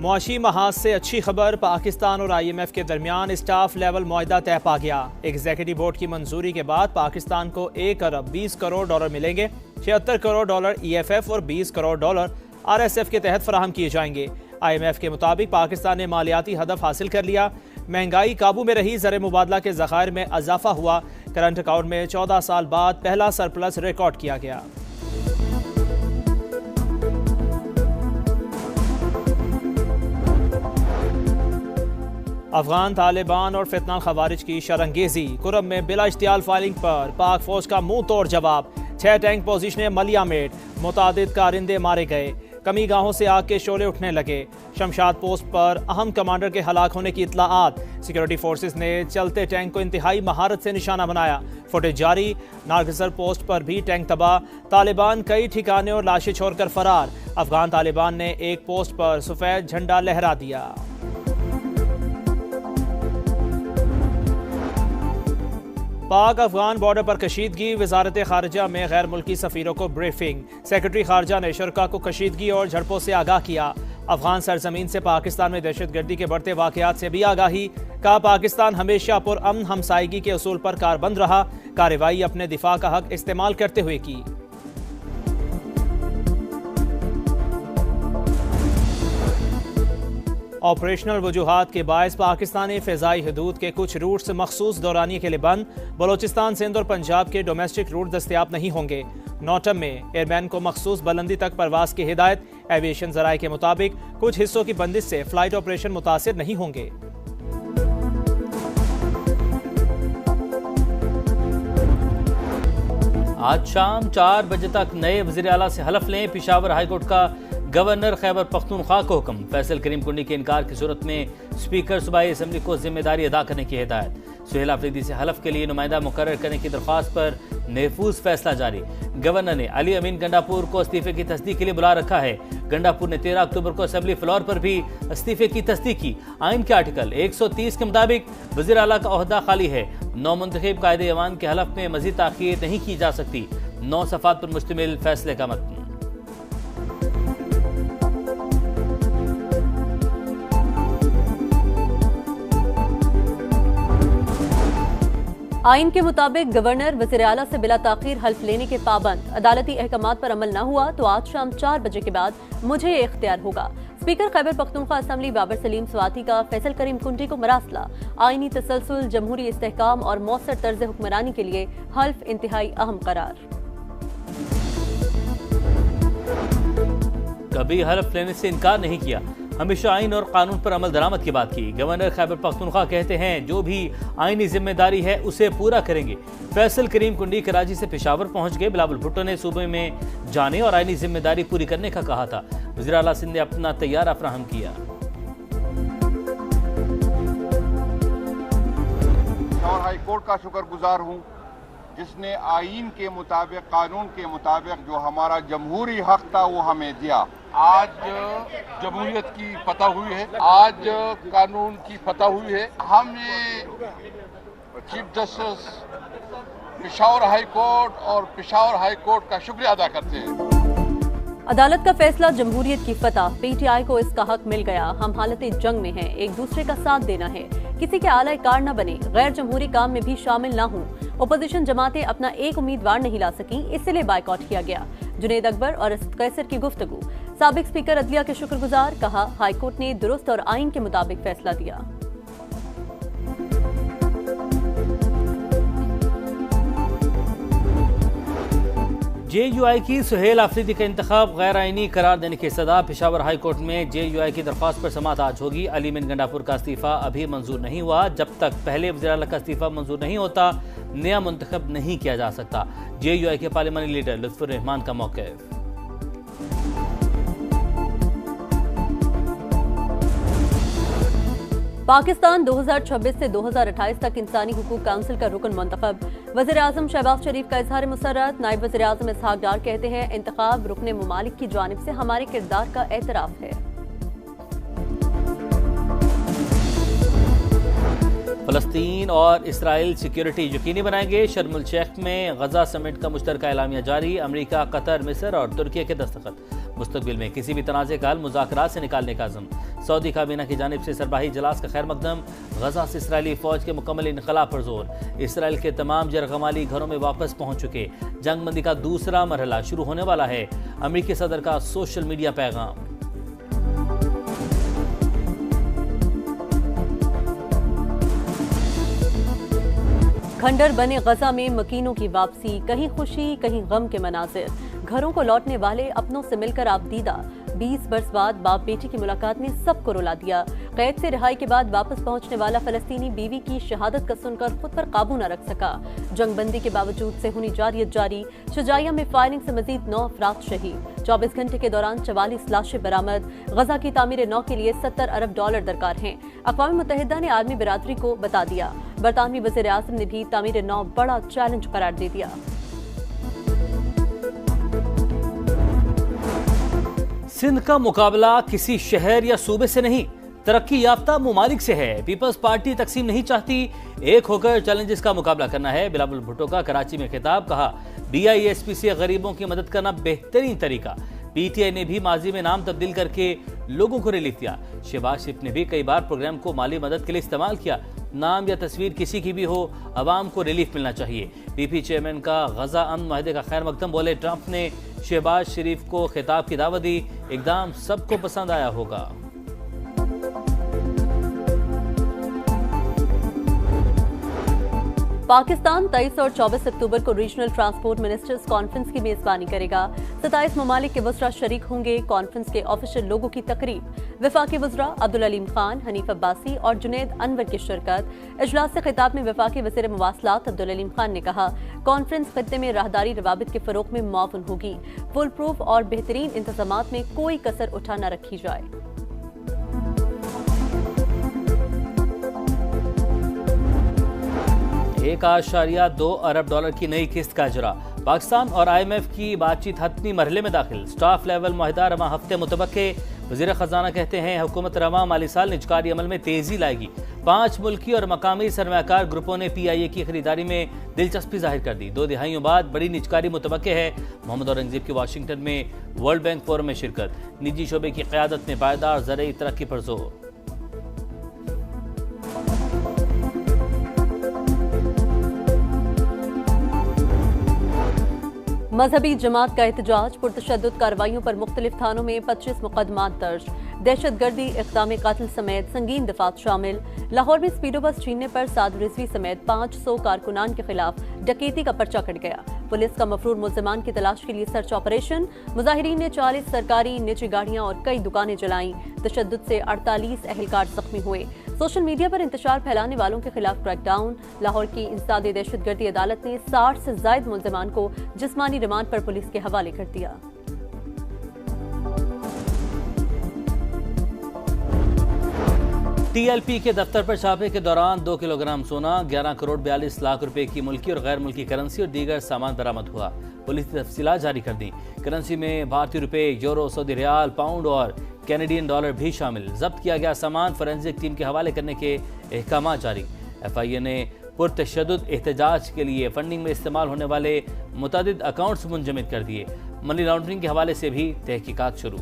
मुआशी महाज से अच्छी खबर, पाकिस्तान और IMF के दरमियान स्टाफ लेवल मुआहदा तय पा गया। एग्जीक्यूटिव बोर्ड की मंजूरी के बाद पाकिस्तान को 1 अरब 20 करोड़ डॉलर मिलेंगे। 76 करोड़ डॉलर EFF और 20 करोड़ डॉलर RSF के तहत फराहम किए जाएंगे। IMF के मुताबिक पाकिस्तान ने मालियाती हदफ हासिल कर लिया। महंगाई काबू में रही, ज़र मुबादला के ज़खायर में इजाफा हुआ। करंट अकाउंट में 14 साल बाद पहला सरप्लस रिकॉर्ड किया गया। अफगान तालिबान और फितना खवारिज की शरंगेजी। कुरम में बिला इश्तियाल फायरिंग पर पाक फौज का मुंह तोड़ जवाब। 6 टैंक पोजीशनें मलिया मेट, मुतादिद कारिंदे मारे गए। कमी गाहों से आग के शोले उठने लगे। शमशाद पोस्ट पर अहम कमांडर के हलाक होने की इत्तलाआत। सिक्योरिटी फोर्सेस ने चलते टैंक को इंतहाई महारत से निशाना बनाया। फुटेज जारी। नारगसर पोस्ट पर भी टैंक तबाह। तालिबान कई ठिकाने और लाशें छोड़कर फरार। अफगान तालिबान ने एक पोस्ट पर सफेद झंडा लहरा दिया। पाक अफगान बॉर्डर पर कशीदगी। वजारत खारजा में गैर मुल्की सफीरों को ब्रीफिंग। सेक्रेटरी खारजा ने शुरा को कशीदगी और झड़पों से आगाह किया। अफगान सरजमीन से पाकिस्तान में दहशतगर्दी के बढ़ते वाकयात से भी आगाही। कहा, पाकिस्तान हमेशा पुरअमन हमसायगी के उसूल पर कारबंद रहा। कार्रवाई अपने दिफा का हक इस्तेमाल करते हुए की। ऑपरेशनल वजूहात के बायस पाकिस्तानी फ़िज़ाई हदूद के कुछ रूट्स मखसूस दौरानिए के लिए बंद। बलोचिस्तान, सिंध और पंजाब के डोमेस्टिक रूट दस्तयाब नहीं होंगे। नॉटम में एयरमैन को मखसूस बुलंदी तक परवास की हिदायत। एविएशन ज़राए के मुताबिक कुछ हिस्सों की बंदिश से फ्लाइट ऑपरेशन मुतासिर नहीं होंगे। आज शाम 4 बजे तक नए वज़ीर आला से हलफ लें। पेशावर हाईकोर्ट का गवर्नर खैबर पख्तूनख्वा को हुक्म। फैसल करीम कुंडी के इनकार की सूरत में स्पीकर सूबाई असम्बली को जिम्मेदारी अदा करने की हिदायत। सुहेल आफरीदी से हलफ के लिए नुमाइंदा मुकर्रर करने की दरख्वास्त पर महफूज फैसला जारी। गवर्नर ने अली अमीन गंडापुर को इस्तीफे की तस्दीक के लिए बुला रखा है। गंडापुर ने 13 अक्टूबर को असम्बली फ्लोर पर भी इस्तीफे की तस्दीक की। आइन के आर्टिकल 130 के मुताबिक वज़ीर आला का ओहदा खाली है। नौ मुंतखब कायदे अवान के हलफ में मजीद ताख़ीर नहीं की जा सकती। 9 सफ़ात पर मुश्तमिल फैसले का मतन। आइन के मुताबिक गवर्नर वज़ीर आला से बिला ताख़ीर हल्फ लेने के पाबंद। अदालती अहकामात पर अमल न हुआ तो आज शाम 4 बजे के बाद मुझे ये इख्तियार होगा। स्पीकर खैबर पख्तूनख्वा असम्बली बाबर सलीम स्वाति का फैसल करीम कुंडी को मरासला। आइनी तसलसल, जमहूरी इस्तेहकाम और मौसर तर्ज हुक्मरानी के लिए हल्फ इंतहाई अहम करार। कभी हल्फ लेने से इनकार नहीं किया, हमेशा आइन और कानून पर अमल दरामद की बात की। गवर्नर खैबर पख्तूनख्वा कहते हैं जो भी आइनी जिम्मेदारी है उसे पूरा करेंगे। फैसल करीम कुंडी कराची से पेशावर पहुंच गए। बिलावल भुट्टो ने सूबे में जाने और आइनी जिम्मेदारी पूरी करने का कहा था। वज़ीर आला सिंध ने अपना तैयारा फराहम किया। और हाई कोर्ट का शुक्रगुजार हूँ जिसने आइन के मुताबिक, कानून के मुताबिक जो हमारा जमहूरी हक था वो हमें दिया। आज जमहूरियत की फतह हुई है, आज कानून की फतह हुई है। हम ये chief justice Peshawar high court और पेशावर हाई कोर्ट का शुक्रिया अदा करते हैं। अदालत का फैसला, जमहूरियत की फतह। PTI को इसका हक मिल गया। हम हालत जंग में हैं, एक दूसरे का साथ देना है। किसी के आला कार न बने, गैर जमहूरी काम में भी शामिल न हों। ओपोजिशन जमातें अपना एक उम्मीदवार नहीं ला सकी, इसलिए बायकॉट किया गया। जुनेद अकबर और कैसर की गुफ्तगू। साबिक स्पीकर अदलिया के शुक्रगुजार, कहा हाईकोर्ट ने दुरुस्त और आइन के मुताबिक फैसला दिया। JUI की सुहेल आफरीदी का इंतखाब गैर आइनी करार देने की सदा। पेशावर हाई कोर्ट में JUI की दरख्वास्त पर समाअत आज होगी। अली अमीन गंडापुर का इस्तीफा अभी मंजूर नहीं हुआ। जब तक पहले वज़ीर आला का इस्तीफा मंजूर नहीं होता, नया मुंतखब नहीं किया जा सकता। JUI के पार्लिमानी लीडर लुत्फुर रहमान का मौक़िफ़। पाकिस्तान 2026 से 2028 तक इंसानी हुकूक काउंसिल का रुकन मुंतखब। वज़ीर आज़म शहबाज शरीफ का इजहार मुसर्रत। नायब वज़ीर आज़म इसहाक डार कहते हैं इंतखाब रुकने मुमालिक की जानिब से हमारे किरदार का एतराफ़ है। फ़लस्तीन और इसराइल सिक्योरिटी यकीनी बनाएंगे। शर्म-उल-शेख में गजा समिट का मुश्तरका एलामिया जारी। अमेरिका, कतर, मिस्र और तुर्की के दस्तखत। मुस्तकबिल में किसी भी तनाज़े का हल मुज़ाकरात से निकालने का अज़म। सऊदी काबीना की जानिब से सरबराही इजलास का खैर मकदम। गजा से इसराइली फौज के मुकम्मल इनकलाब पर जोर। इसराइल के तमाम जरगमाली घरों में वापस पहुंच चुके। जंग बंदी का दूसरा मरहला शुरू होने वाला है। अमेरिकी सदर का सोशल मीडिया पैगाम। खंडर बने गजा में मकीनों की वापसी, कहीं खुशी कहीं गम के मनाजिर। घरों को लौटने वाले अपनों से मिलकर आपदीदा। 20 बरस बाद बाप बेटी की मुलाकात ने सबको रुला दिया। कैद से रिहाई के बाद वापस पहुंचने वाला फलस्तीनी बीवी की शहादत का सुनकर खुद पर काबू न रख सका। जंगबंदी के बावजूद सेहूनी जारियत जारी। शुजाइया में फायरिंग से मजीद 9 अफराद शहीद। 24 घंटे के दौरान 44 लाशें बरामद। गजा की तामीर नौ के लिए $70 अरब दरकार हैं। अक़वाम मुत्तहिदा ने आलमी बिरादरी को बता दिया। बरतानवी वज़ीर आज़म ने भी तामीर नौ बड़ा चैलेंज करार दे दिया। सिंध का मुकाबला किसी शहर या सूबे से नहीं, तरक्की याफ्ता मुमालिक से है। पीपल्स पार्टी तकसीम नहीं चाहती, एक होकर चैलेंजेस का मुकाबला करना है। बिलावल भुट्टो का कराची में खिताब। कहा, BISP से गरीबों की मदद करना बेहतरीन तरीका। PTI ने भी माजी में नाम तब्दील करके लोगों को रिलीफ दिया। शहबाज शरीफ ने भी कई बार प्रोग्राम को माली मदद के लिए इस्तेमाल किया। नाम या तस्वीर किसी की भी हो, अवाम को रिलीफ मिलना चाहिए। PP चेयरमैन का गजा अमन माहिदे का खैर मकदम। बोले, ट्रंप ने शहबाज शरीफ को खिताब की दावत दी, इकदाम सबको पसंद आया होगा। पाकिस्तान 23 और 24 अक्टूबर को रीजनल ट्रांसपोर्ट मिनिस्टर्स कॉन्फ्रेंस की मेजबानी करेगा। 27 ममालिक के वज़रा शरीक होंगे। कॉन्फ्रेंस के ऑफिशियल लोगों की तकरीब। वफाकी वज़रा अब्दुल अलीम खान, हनीफ अब्बासी और जुनैद अनवर की शिरकत। इजलास से खिताब में वफाकी वज़ीर मवासलात अब्दुल अलीम खान ने कहा, कॉन्फ्रेंस खत्ते में राहदारी रवाबित के फरोग में मुआवन होगी। फुल प्रूफ और बेहतरीन इंतजामात में कोई कसर उठा न रखी जाए। 1.2 अरब डॉलर की नई किस्त का इजरा। पाकिस्तान और IMF की बातचीत हतमी मरहले में दाखिल। स्टाफ लेवल मुआहिदा रवा हफ्ते मुतबक्के। वज़ीर खजाना कहते हैं, हुकूमत रवा माली साल निजकारी अमल में तेजी लाएगी। 5 मुल्की और मकामी सरमायाकार ग्रुपों ने PIA की खरीदारी में दिलचस्पी जाहिर कर दी। 2 दिहाइयों बाद बड़ी निजकारी मुतबक्के है। मोहम्मद औरंगजेब की वाशिंगटन में वर्ल्ड बैंक फोरम में शिरकत। निजी शोबे की क़यादत में पायदार ज़रई तरक्की पर जोर। मजहबी जमात का एहतजाज। पुरतशद्दुद कार्रवाइयों पर मुख्तलिफ थानों में 25 मुकदमात दर्ज। दहशतगर्दी, इक़दाम कत्ल समेत संगीन दफात शामिल। लाहौर में स्पीडो बस छीनने पर साद रिजवी समेत 500 कारकुनान के खिलाफ डकैती का पर्चा कट गया। पुलिस का मफरूर मुल्ज़िमान की तलाश के लिए सर्च ऑपरेशन। मुजाहिरीन ने 40 सरकारी निजी गाड़ियां और कई दुकानें जलाईं। तशद्दुद से 48 अहलकार जख्मी हुए। सोशल मीडिया पर इंतशार फैलाने वालों के खिलाफ क्रैकडाउन। लाहौर की इंसदादी दहशतगर्दी अदालत ने 60 से ज्यादा मुल्ज़िमान को जिस्मानी रिमांड पर पुलिस के हवाले कर दिया। TLP के दफ्तर पर छापे के दौरान 2 किलोग्राम सोना, 11 करोड़ 42 लाख रुपए की मुल्की और गैर मुल्की करेंसी और दीगर सामान बरामद हुआ। पुलिस ने तफसीलात जारी कर दी। करेंसी में भारतीय रुपए, यूरो, सऊदी रियाल, पाउंड और कैनेडियन डॉलर भी शामिल। जब्त किया गया सामान फोरेंसिक टीम के हवाले करने के अहकाम जारी। FIA ने पुरतशद्दुद एहतजाज के लिए फंडिंग में इस्तेमाल होने वाले मुतअद्दिद अकाउंट्स मुंजमद कर दिए। मनी लॉन्ड्रिंग के हवाले से भी तहकीकात शुरू।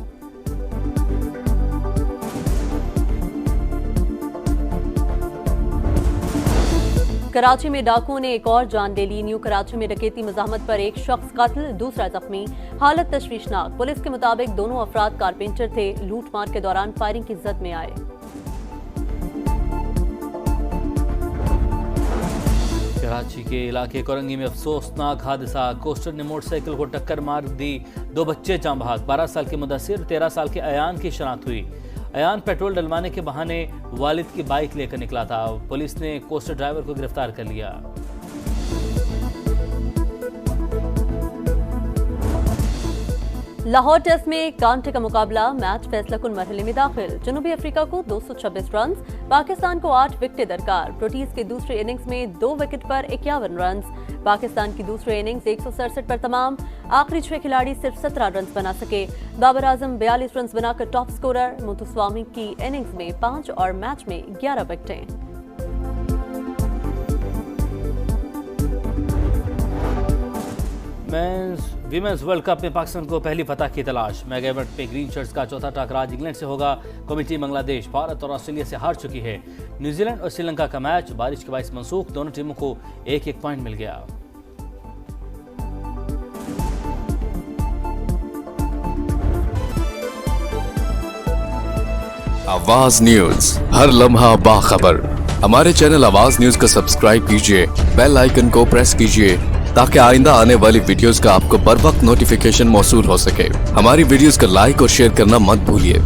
कराची में डाकुओं ने एक और जान ले ली। न्यू कराची में डकैती मज़ाहमत पर एक शख्स कत्ल, दूसरा जख्मी। हालत तशवीशनाक। पुलिस के मुताबिक दोनों अफराद कारपेंटर थे। लूटमार के दौरान फायरिंग की जद में आए। कराची के इलाके कोरंगी में अफसोसनाक हादसा। कोस्टर ने मोटरसाइकिल को टक्कर मार दी। 2 बच्चे जाँ बहक। 12 साल के मुदस्सिर, 13 साल के अयान की शनाख्त हुई। अयान पेट्रोल डलवाने के बहाने वालिद की बाइक लेकर निकला था। पुलिस ने कोस्टर ड्राइवर को गिरफ्तार कर लिया। लाहौर टेस्ट में कांटे का मुकाबला। मैच फैसला कुन मरहले में दाखिल। जनूबी अफ्रीका को 226 रन, पाकिस्तान को 8 विकेटें दरकार। प्रोटीज के दूसरे इनिंग्स में 2 विकेट पर 51 रन। पाकिस्तान की दूसरी इनिंग्स 167 पर तमाम। आखिरी 6 खिलाड़ी सिर्फ 17 रन बना सके। बाबर आजम 42 रन बनाकर टॉप स्कोरर। मुथुस्वामी की इनिंग्स में 5 और मैच में 11 विकेटें। विमेंस वर्ल्ड कप में पाकिस्तान को पहली फतह की तलाश। मेगा इवेंट में ग्रीन शर्ट्स का चौथा टक्कर आज इंग्लैंड से होगा। कमेटी बांग्लादेश, भारत और ऑस्ट्रेलिया से हार चुकी है। न्यूजीलैंड और श्रीलंका का मैच बारिश के बायस मनसूख, दोनों टीमों को एक एक पॉइंट मिल गया। आवाज न्यूज, हर लम्हा बाखबर। हमारे चैनल आवाज न्यूज को सब्सक्राइब कीजिए, बेल आइकन को प्रेस कीजिए ताकि आइंदा आने वाली वीडियोस का आपको बर वक्त नोटिफिकेशन मौसूल हो सके। हमारी वीडियोस को लाइक और शेयर करना मत भूलिए।